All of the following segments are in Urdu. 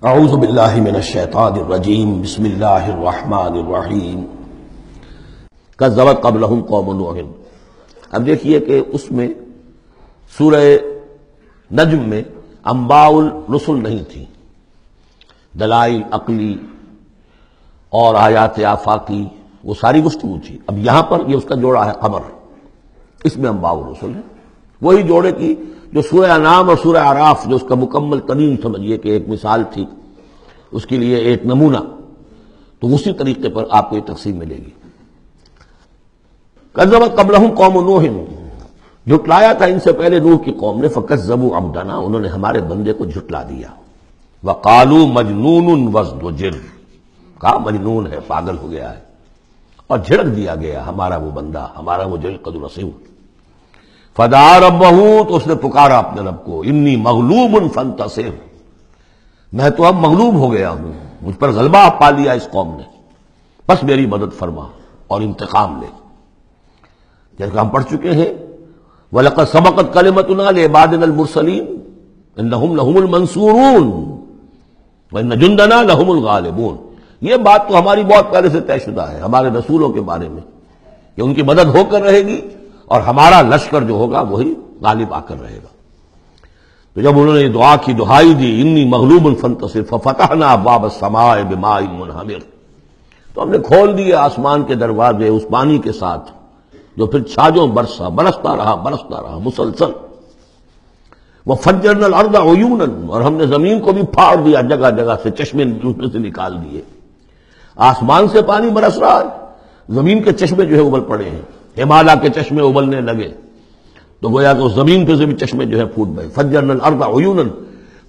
اعوذ باللہ من الشیطان الرجیم بسم اللہ الرحمن الرحیم کذبت قبلہم قوم نوح۔ اب دیکھیے کہ اس میں سورہ نجم میں انباء الرسل نہیں تھی، دلائل عقلی اور آیات آفاقی وہ ساری گفتگو تھی۔ اب یہاں پر یہ اس کا جوڑا ہے قمر، اس میں انباء الرسل ہے، وہی جوڑے کی جو سورہ انعام اور سورہ اعراف جو اس کا مکمل ترین سمجھیے کہ ایک مثال تھی، اس کے لیے ایک نمونہ، تو اسی طریقے پر آپ کو یہ تقسیم ملے گی۔ کذبت قبلہم قوم نوح، جھٹلایا تھا ان سے پہلے نوح کی قوم نے، فکذبوا عبدنا، انہوں نے ہمارے بندے کو جھٹلا دیا، وقالوا مجنون وازدجر، کہا مجنون ہے، پاگل ہو گیا ہے، اور جھڑک دیا گیا ہمارا وہ بندہ، ہمارا وہ جو قد رسول۔ فدعا ربہ، تو اس نے پکارا اپنے رب کو، انی مغلوب فانتصر، میں تو اب مغلوب ہو گیا ہوں، مجھ پر غلبہ پا لیا اس قوم نے، بس میری مدد فرما اور انتقام لے۔ جیسے کہ ہم پڑھ چکے ہیں، وَلَقَدْ سَبَقَتْ كَلِمَتُنَا لِعِبَادِنَا الْمُرْسَلِينَ إِنَّهُمْ لَهُمُ الْمَنْصُورُونَ وَإِنَّ جُنْدَنَا لَهُمُ الْغَالِبُونَ۔ یہ بات تو ہماری بہت پہلے سے طے شدہ ہے ہمارے رسولوں کے بارے میں کہ ان کی مدد ہو کر رہے گی اور ہمارا لشکر جو ہوگا وہی غالب آ کر رہے گا۔ تو جب انہوں نے یہ دعا کی، دہائی دی، انی مغلوب فانتصر ففتحنا ابواب السماء بماء منہمر، تو ہم نے کھول دیے آسمان کے دروازے اس پانی کے ساتھ جو پھر چھاجوں برستا رہا مسلسل۔ وفجرنا الارض عیونا، اور ہم نے زمین کو بھی پھاڑ دیا جگہ جگہ سے، چشمے اس میں سے نکال دیے۔ آسمان سے پانی برس رہا ہے، زمین کے چشمے جو ہے ابل پڑے ہیں، ہمالیہ کے چشمے ابلنے لگے، تو گویا کہ اس زمین پہ سے بھی چشمے جو ہے پھوٹ گئے۔ فجرنا الارض عیونا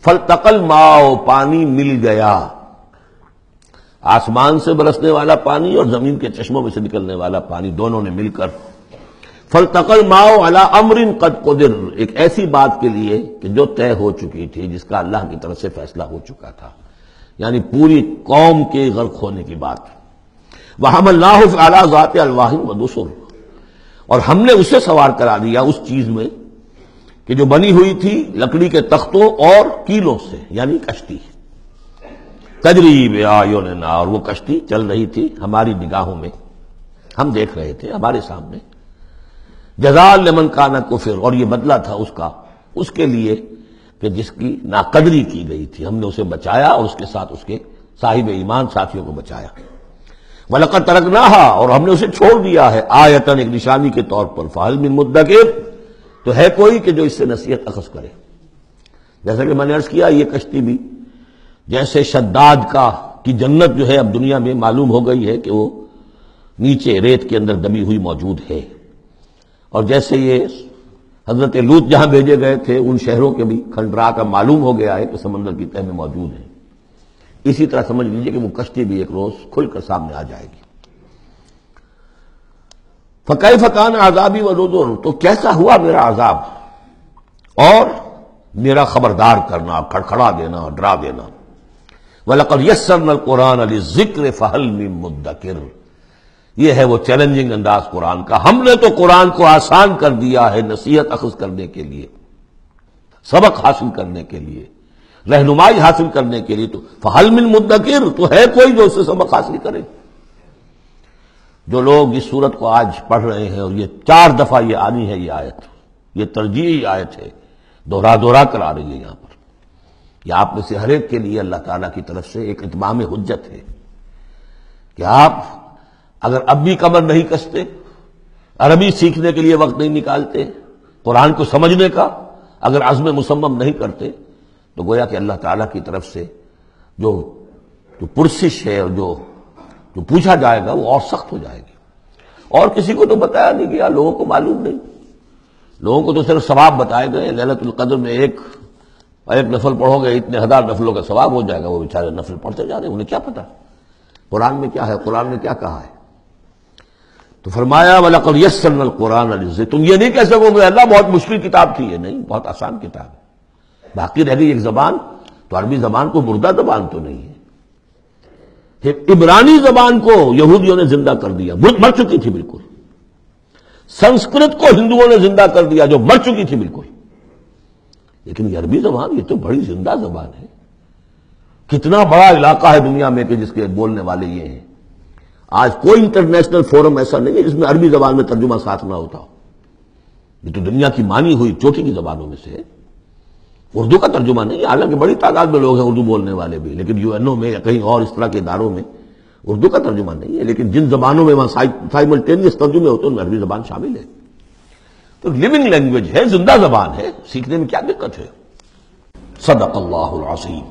فالتقى الماء، پانی مل گیا، آسمان سے برسنے والا پانی اور زمین کے چشموں میں سے نکلنے والا پانی دونوں نے مل کر، فالتقى الماء على امر قد قدر، ایک ایسی بات کے لیے کہ جو طے ہو چکی تھی، جس کا اللہ کی طرف سے فیصلہ ہو چکا تھا، یعنی پوری قوم کے غرق ہونے کی بات۔ وحملناه على ذات الواح ودسر، اور ہم نے اسے سوار کرا دیا اس چیز میں کہ جو بنی ہوئی تھی لکڑی کے تختوں اور کیلوں سے، یعنی کشتی، تجری بأعیننا، اور وہ کشتی چل رہی تھی ہماری نگاہوں میں، ہم دیکھ رہے تھے ہمارے سامنے۔ جزاء لمن کان کفر، اور یہ بدلہ تھا اس کا، اس کے لیے کہ جس کی ناقدری کی گئی تھی، ہم نے اسے بچایا اور اس کے ساتھ اس کے صاحب ایمان ساتھیوں کو بچایا۔ وَلَقَدْ تَرَكْنَاهَا، اور ہم نے اسے چھوڑ دیا ہے، آیتاً، ایک نشانی کے طور پر، فَهَلْ مِن مُدَّكِرٍ، تو ہے کوئی کہ جو اس سے نصیحت اخذ کرے۔ جیسا کہ میں نے عرض کیا، یہ کشتی بھی جیسے شداد کی جنت جو ہے اب دنیا میں معلوم ہو گئی ہے کہ وہ نیچے ریت کے اندر دبی ہوئی موجود ہے، اور جیسے یہ حضرت لوط جہاں بھیجے گئے تھے ان شہروں کے بھی کھنڈرا کا معلوم ہو گیا ہے کہ سمندر کی تہہ میں موجود ہے، اسی طرح سمجھ لیجئے کہ وہ کشتی بھی ایک روز کھل کر سامنے آ جائے گی۔ فَكَيْفَ كَانَ عَذَابِي وَنُذُرِ، تو کیسا ہوا میرا عذاب اور میرا خبردار کرنا، کھڑکھڑا دینا، ڈرا دینا۔ وَلَقَدْ يَسَّرْنَا الْقُرْآنَ لِلذِّكْرِ فَهَلْ مِن مُدَّكِرٍ، یہ ہے وہ چیلنجنگ انداز قرآن کا، ہم نے تو قرآن کو آسان کر دیا ہے نصیحت اخذ کرنے کے لیے، سبق حاصل کرنے کے لیے، رہنمائی حاصل کرنے کے لیے، تو فَهَلْ مِن مُدَّكِرٍ، تو ہے کوئی جو اس سے سبق حاصل کرے۔ جو لوگ اس سورت کو آج پڑھ رہے ہیں، اور یہ 4 دفعہ یہ آنی ہے، یہ آیت، یہ ترجیحی آیت ہے، دوہرا کر آ رہی ہے یہاں پر، یہ آپ میں سے ہر ایک کے لیے اللہ تعالیٰ کی طرف سے ایک اتمام حجت ہے کہ آپ اگر اب بھی کمر نہیں کستے، عربی سیکھنے کے لیے وقت نہیں نکالتے، قرآن کو سمجھنے کا اگر عزم مصمم نہیں کرتے، تو گویا کہ اللہ تعالیٰ کی طرف سے جو پرسش ہے اور جو پوچھا جائے گا وہ اور سخت ہو جائے گی۔ اور کسی کو تو بتایا نہیں گیا، لوگوں کو معلوم نہیں، لوگوں کو تو صرف ثواب بتائے گئے، لیلۃ القدر میں ایک نفل پڑھو گے اتنے 1000 نفلوں کا ثواب ہو جائے گا، وہ بیچارے نفل پڑھتے جا رہے ہیں، انہیں کیا پتا قرآن میں کیا ہے، قرآن نے کیا کہا ہے۔ تو فرمایا وَلَقَدْ يَسَّرْنَا الْقُرْآنَ لِلذِّكْرِ، تم یہ نہیں کہہ سکو گے اللہ بہت مشکل کتاب تھی، یہ نہیں، بہت آسان کتاب ہے۔ باقی رہ گئی ایک زبان، تو عربی زبان کو مردہ زبان تو نہیں ہے، عبرانی زبان کو یہودیوں نے زندہ کر دیا، مر چکی تھی بالکل، سنسکرت کو ہندوؤں نے زندہ کر دیا جو مر چکی تھی بالکل، لیکن یہ عربی زبان یہ تو بڑی زندہ زبان ہے، کتنا بڑا علاقہ ہے دنیا میں کہ جس کے بولنے والے یہ ہیں. آج کوئی انٹرنیشنل فورم ایسا نہیں ہے جس میں عربی زبان میں ترجمہ ساتھ نہ ہوتا ہو. یہ تو دنیا کی مانی ہوئی چوٹی کی زبانوں میں سے ہے. اردو کا ترجمہ نہیں، حالانکہ بڑی تعداد میں لوگ ہیں اردو بولنے والے بھی، لیکن یو این او میں یا کہیں اور اس طرح کے اداروں میں اردو کا ترجمہ نہیں ہے. لیکن جن زبانوں میں وہاں سائملٹینیس ترجمے ہوتے ہیں ان میں عربی زبان شامل ہے. تو لیونگ لینگویج ہے، زندہ زبان ہے، سیکھنے میں کیا دقت ہے. صدق اللہ العظیم.